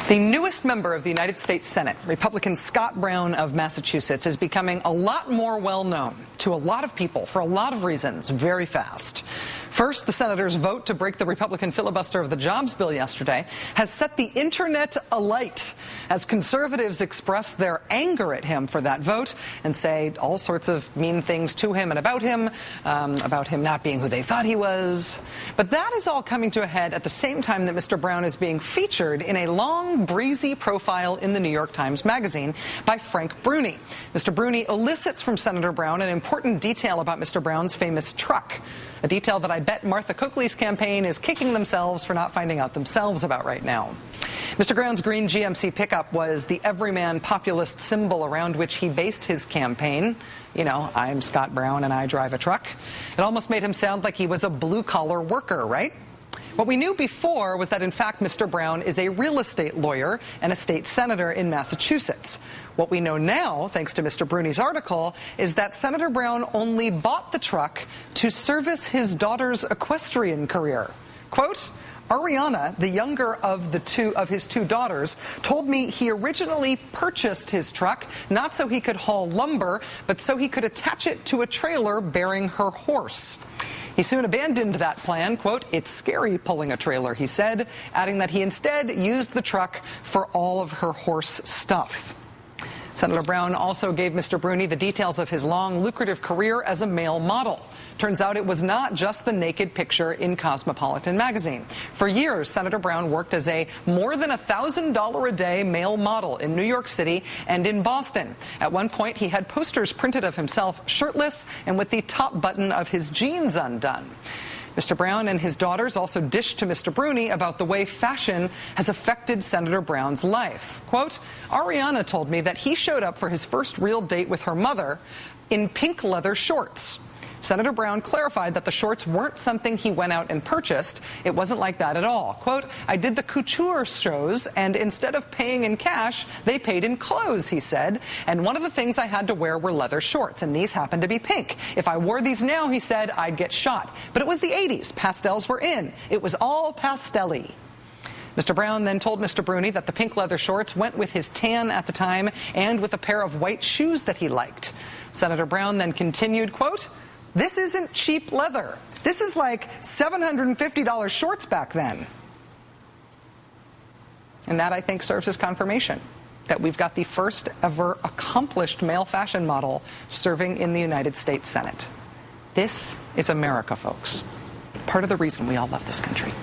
The newest member of the United States Senate, Republican Scott Brown of Massachusetts, is becoming a lot more well-known to a lot of people for a lot of reasons very fast. First, the senator's vote to break the Republican filibuster of the jobs bill yesterday has set the internet alight as conservatives express their anger at him for that vote and say all sorts of mean things to him and about him not being who they thought he was. But that is all coming to a head at the same time that Mr. Brown is being featured in a long, breezy profile in the New York Times Magazine by Frank Bruni. Mr. Bruni elicits from Senator Brown an important detail about Mr. Brown's famous truck, a detail that I bet Martha Coakley's campaign is kicking themselves for not finding out themselves about right now. Mr. Brown's green GMC pickup was the everyman populist symbol around which he based his campaign. You know, I'm Scott Brown and I drive a truck. It almost made him sound like he was a blue-collar worker, right? What we knew before was that, in fact, Mr. Brown is a real estate lawyer and a state senator in Massachusetts. What we know now, thanks to Mr. Bruni's article, is that Senator Brown only bought the truck to service his daughter's equestrian career. Quote, Ariana, the younger of his two daughters, told me he originally purchased his truck not so he could haul lumber, but so he could attach it to a trailer bearing her horse. He soon abandoned that plan. Quote, it's scary pulling a trailer, he said, adding that he instead used the truck for all of her horse stuff. Senator Brown also gave Mr. Bruni the details of his long, lucrative career as a male model. Turns out it was not just the naked picture in Cosmopolitan magazine. For years, Senator Brown worked as a more than $1,000 a day male model in New York City and in Boston. At one point, he had posters printed of himself shirtless and with the top button of his jeans undone. Mr. Brown and his daughters also dished to Mr. Bruni about the way fashion has affected Senator Brown's life. Quote, Ariana told me that he showed up for his first real date with her mother in pink leather shorts. Senator Brown clarified that the shorts weren't something he went out and purchased. It wasn't like that at all. Quote, I did the couture shows, and instead of paying in cash, they paid in clothes, he said. And one of the things I had to wear were leather shorts, and these happened to be pink. If I wore these now, he said, I'd get shot. But it was the 80s. Pastels were in. It was all pastel-y. Mr. Brown then told Mr. Bruni that the pink leather shorts went with his tan at the time and with a pair of white shoes that he liked. Senator Brown then continued, quote, this isn't cheap leather. This is like $750 shorts back then. And that, I think, serves as confirmation that we've got the first ever accomplished male fashion model serving in the United States Senate. This is America, folks. Part of the reason we all love this country.